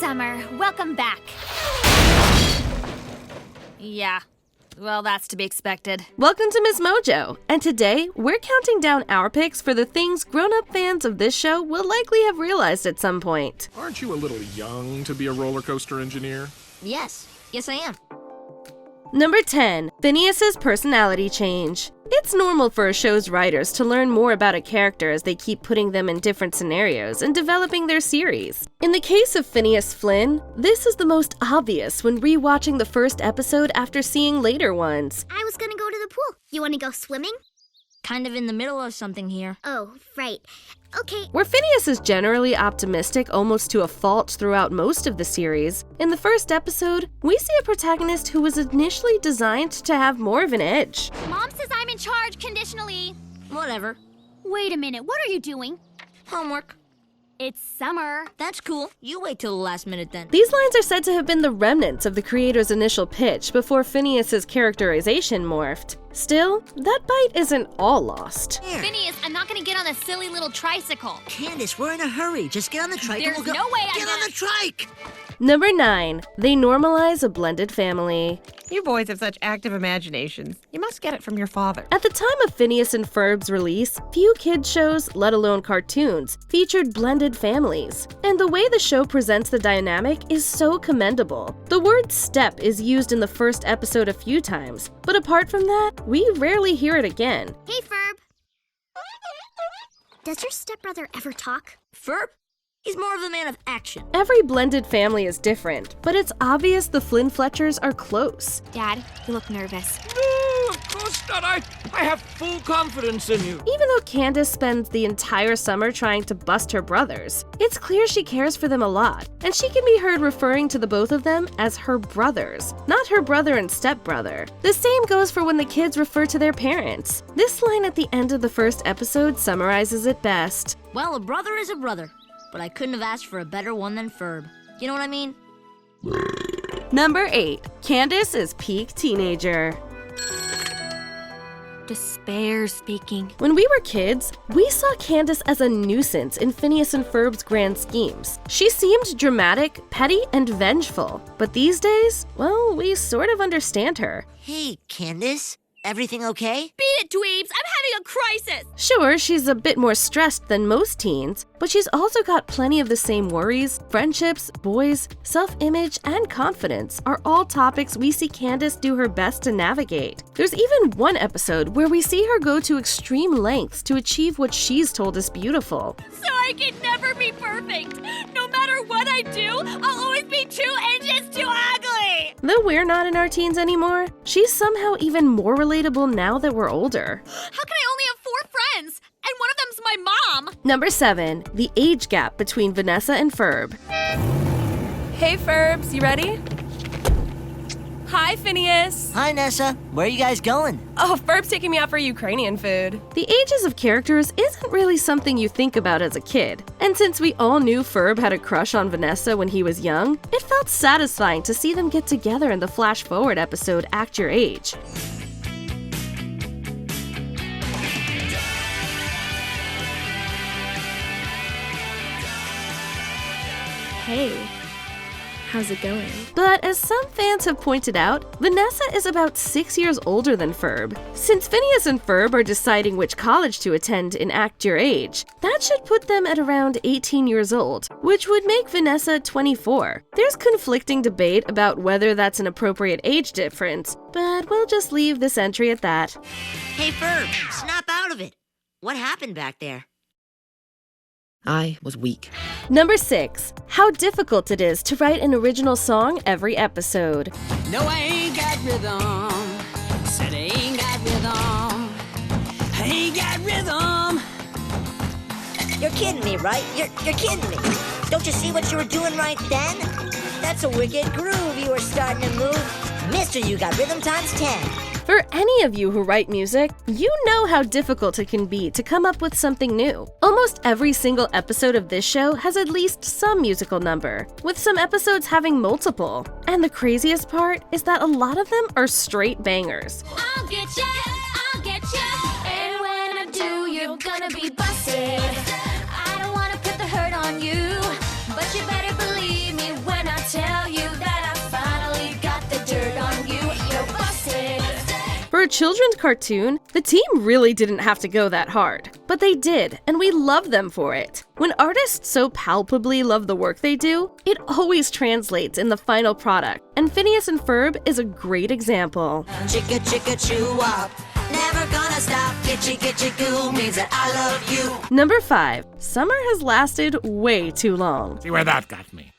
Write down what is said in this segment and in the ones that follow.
Summer. Welcome back. Yeah. Well, that's to be expected. Welcome to MsMojo, and today we're counting down our picks for the things grown-up fans of this show will likely have realized at some point. Aren't you a little young to be a roller coaster engineer? Yes I am. Number 10. Phineass's personality change. It's normal for a show's writers to learn more about a character as they keep putting them in different scenarios and developing their series. In the case of Phineas Flynn, this is the most obvious when rewatching the first episode after seeing later ones. I was gonna go to the pool. You wanna go swimming? Kind of in the middle of something here. Oh, right. Okay. Where Phineas is generally optimistic almost to a fault throughout most of the series, in the first episode, we see a protagonist who was initially designed to have more of an edge. Mom says I'm in charge conditionally. Whatever. Wait a minute, what are you doing? Homework. It's summer. That's cool. You wait till the last minute then. These lines are said to have been the remnants of the creator's initial pitch before Phineas's characterization morphed. Still, that bite isn't all lost. Here. Phineas, I'm not gonna get on a silly little tricycle. Candace, we're in a hurry. Just get on the trike There's and we'll go. no way I'm Get on gonna- the trike! Number 9. They normalize a blended family. You boys have such active imaginations. You must get it from your father. At the time of Phineas and Ferb's release, few kids shows, let alone cartoons, featured blended families. And the way the show presents the dynamic is so commendable. The word step is used in the first episode a few times, but apart from that, we rarely hear it again. Hey, Ferb. Does your stepbrother ever talk? Ferb? He's more of a man of action. Every blended family is different, but it's obvious the Flynn Fletchers are close. Dad, you look nervous. No, of course not. I have full confidence in you. Even though Candace spends the entire summer trying to bust her brothers, it's clear she cares for them a lot, and she can be heard referring to the both of them as her brothers, not her brother and stepbrother. The same goes for when the kids refer to their parents. This line at the end of the first episode summarizes it best. Well, a brother is a brother, but I couldn't have asked for a better one than Ferb. You know what I mean? Number 8. Candice is peak teenager. Despair speaking. When we were kids, we saw Candace as a nuisance in Phineas and Ferb's grand schemes. She seemed dramatic, petty, and vengeful. But these days, well, we sort of understand her. Hey, Candace. Everything okay? Beat it, dweebs! I'm having a crisis! Sure, she's a bit more stressed than most teens, but she's also got plenty of the same worries. Friendships, boys, self-image, and confidence are all topics we see Candace do her best to navigate. There's even one episode where we see her go to extreme lengths to achieve what she's told is beautiful. So I can never be perfect! No matter what I do, I'll always be 2 inches too ugly! Though we're not in our teens anymore, she's somehow even more relatable now that we're older. How can I only have 4 friends? And one of them's my mom! Number 7. The age gap between Vanessa and Ferb. Hey, Ferbs, you ready? Hi, Phineas. Hi, Nessa. Where are you guys going? Oh, Ferb's taking me out for Ukrainian food. The ages of characters isn't really something you think about as a kid. And since we all knew Ferb had a crush on Vanessa when he was young, it felt satisfying to see them get together in the Flash Forward episode Act Your Age. Hey, how's it going? But as some fans have pointed out, Vanessa is about 6 years older than Ferb. Since Phineas and Ferb are deciding which college to attend in Act Your Age, that should put them at around 18 years old, which would make Vanessa 24. There's conflicting debate about whether that's an appropriate age difference, but we'll just leave this entry at that. Hey, Ferb, snap out of it. What happened back there? I was weak. Number 6. How difficult it is to write an original song every episode. No, I ain't got rhythm. Said I ain't got rhythm. I ain't got rhythm. You're kidding me, right? You're kidding me. Don't you see what you were doing right then? That's a wicked groove you were starting to move. Mister, you got rhythm times 10. For any of you who write music, you know how difficult it can be to come up with something new. Almost every single episode of this show has at least some musical number, with some episodes having multiple. And the craziest part is that a lot of them are straight bangers. I'll get ya, and when I do, you're gonna be busted. I don't wanna put the hurt on you, but you better believe me when a children's cartoon, the team really didn't have to go that hard. But they did, and we love them for it. When artists so palpably love the work they do, it always translates in the final product, and Phineas and Ferb is a great example. Chicka chicka chew up. Never gonna stop. Gitchy gitchy goo means that I love you. Number 5. Summer has lasted way too long. See where that got me?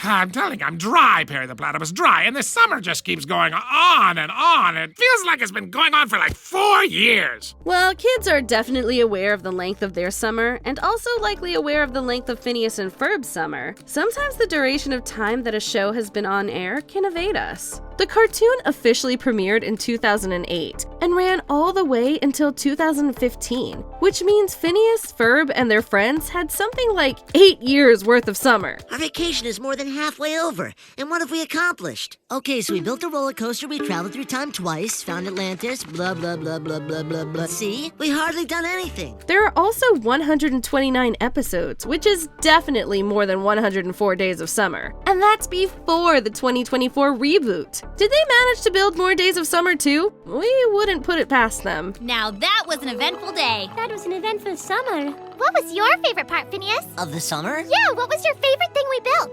I'm telling you, I'm dry, Perry the Platypus, dry, and this summer just keeps going on and on. It feels like it's been going on for like 4 years. Well, kids are definitely aware of the length of their summer, and also likely aware of the length of Phineas and Ferb's summer. Sometimes the duration of time that a show has been on air can evade us. The cartoon officially premiered in 2008 and ran all the way until 2015, which means Phineas, Ferb, and their friends had something like 8 years worth of summer. Our vacation is more than halfway over, and what have we accomplished? Okay, so we built a roller coaster, we traveled through time twice, found Atlantis, blah, blah, blah, blah, blah, blah, blah. See? We hardly done anything. There are also 129 episodes, which is definitely more than 104 days of summer. And that's before the 2024 reboot. Did they manage to build more days of summer too? We wouldn't put it past them. Now that was an eventful day. That was an eventful summer. What was your favorite part, Phineas? Of the summer? Yeah, what was your favorite thing we built?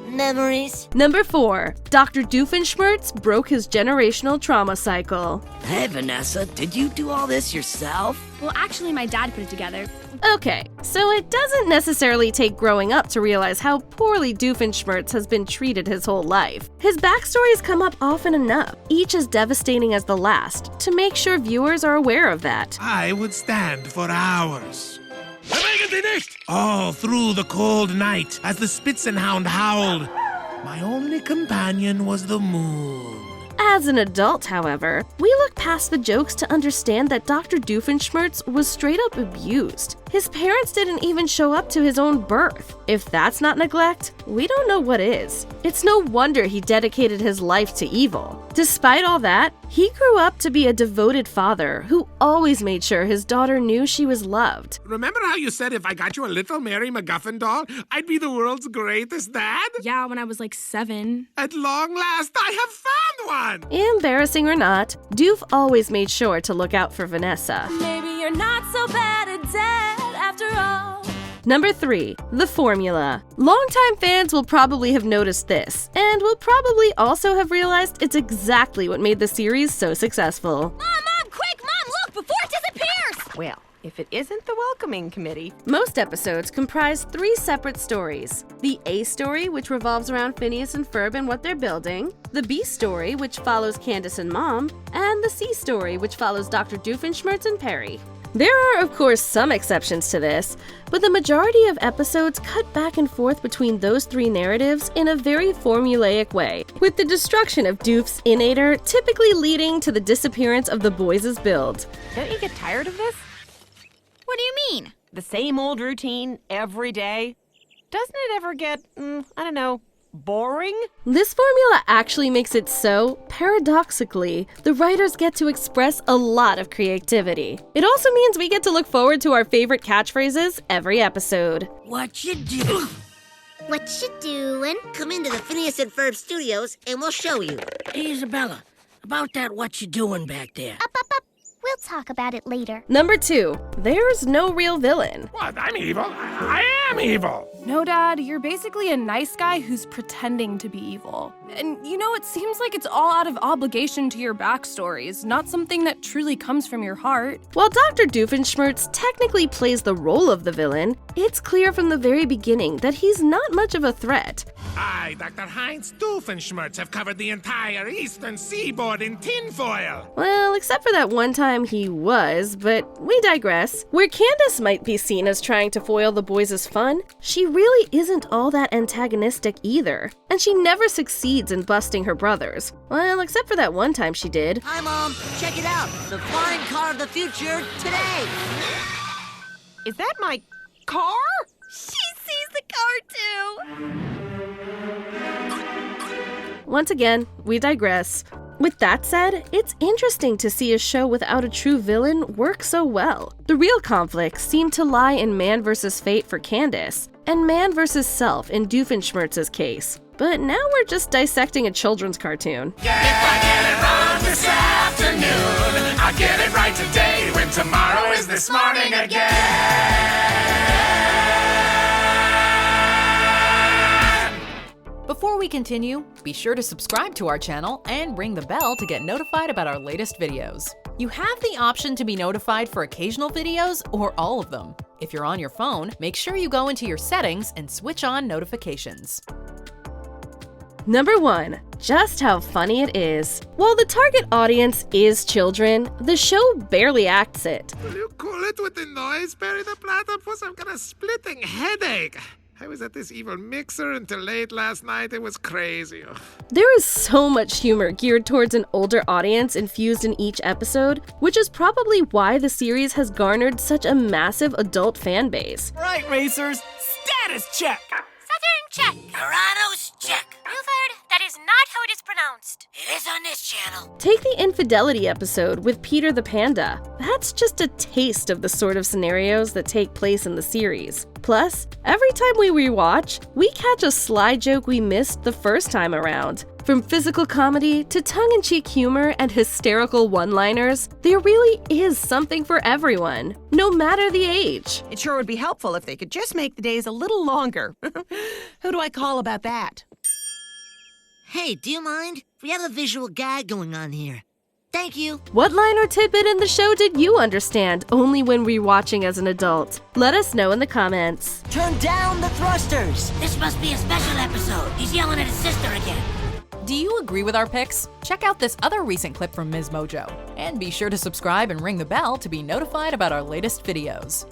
Memories. Number 4. Dr. Doofenshmirtz broke his generational trauma cycle. Hey, Vanessa, did you do all this yourself? Well, actually, my dad put it together. Okay, so it doesn't necessarily take growing up to realize how poorly Doofenshmirtz has been treated his whole life. His backstories come up often enough, each as devastating as the last, to make sure viewers are aware of that. I would stand for hours. All through the cold night, as the Spitzenhound howled, my only companion was the moon. As an adult, however, we look past the jokes to understand that Dr. Doofenshmirtz was straight up abused. His parents didn't even show up to his own birth. If that's not neglect, we don't know what is. It's no wonder he dedicated his life to evil. Despite all that, he grew up to be a devoted father who always made sure his daughter knew she was loved. Remember how you said if I got you a little Mary MacGuffin doll, I'd be the world's greatest dad? Yeah, when I was like 7. At long last, I have found one! Embarrassing or not, Doof always made sure to look out for Vanessa. Maybe you're not so bad at dad after all. Number 3. The formula. Longtime fans will probably have noticed this, and will probably also have realized it's exactly what made the series so successful. Mom, quick, Mom, look, before it disappears! Well, if it isn't the welcoming committee. Most episodes comprise 3 separate stories. The A story, which revolves around Phineas and Ferb and what they're building, the B story, which follows Candace and Mom, and the C story, which follows Dr. Doofenshmirtz and Perry. There are, of course, some exceptions to this, but the majority of episodes cut back and forth between those 3 narratives in a very formulaic way, with the destruction of Doof's innator typically leading to the disappearance of the boys' build. Don't you get tired of this? What do you mean? The same old routine every day? Doesn't it ever get, boring? This formula actually makes it so, paradoxically, the writers get to express a lot of creativity. It also means we get to look forward to our favorite catchphrases every episode. What you do? What you doing? Come into the Phineas and Ferb studios and we'll show you. Hey, Isabella, about that what you doing back there? Up. We'll talk about it later. Number 2. There's no real villain. What? I'm evil? I am evil. No, Dad, you're basically a nice guy who's pretending to be evil. And it seems like it's all out of obligation to your backstories, not something that truly comes from your heart. While Dr. Doofenshmirtz technically plays the role of the villain, it's clear from the very beginning that he's not much of a threat. I, Dr. Heinz Doofenshmirtz, have covered the entire eastern seaboard in tinfoil. Well, except for that one time he was, but we digress. Where Candace might be seen as trying to foil the boys' fun, she really isn't all that antagonistic either, and she never succeeds in busting her brothers. Well, except for that one time she did. Hi, Mom. Check it out. The flying car of the future today. Is that my car? She sees the car too! Once again, we digress. With that said, it's interesting to see a show without a true villain work so well. The real conflicts seem to lie in man versus fate for Candace, and man versus self in Doofenshmirtz's case. But now we're just dissecting a children's cartoon. If I get it wrong. afternoon. I'll get it right today when tomorrow is this morning again. Before we continue, be sure to subscribe to our channel and ring the bell to get notified about our latest videos. You have the option to be notified for occasional videos or all of them. If you're on your phone, make sure you go into your settings and switch on notifications. Number 1. Just how funny it is. While the target audience is children, the show barely acts it. Will you cool it with the noise, Perry the Platypus? I've got a splitting headache. I was at this evil mixer until late last night. It was crazy. Ugh. There is so much humor geared towards an older audience infused in each episode, which is probably why the series has garnered such a massive adult fan base. Right, racers, status check! Saturn check. Uranus check. Buford, that is not how it is pronounced. It is on this channel. Take the infidelity episode with Peter the Panda. That's just a taste of the sort of scenarios that take place in the series. Plus, every time we rewatch, we catch a sly joke we missed the first time around. From physical comedy to tongue-in-cheek humor and hysterical one-liners, there really is something for everyone, no matter the age. It sure would be helpful if they could just make the days a little longer. Who do I call about that? Hey, do you mind? We have a visual gag going on here. Thank you. What line or tidbit in the show did you understand only when rewatching as an adult? Let us know in the comments. Turn down the thrusters. This must be a special episode. He's yelling at his sister again. Do you agree with our picks? Check out this other recent clip from MsMojo. And be sure to subscribe and ring the bell to be notified about our latest videos.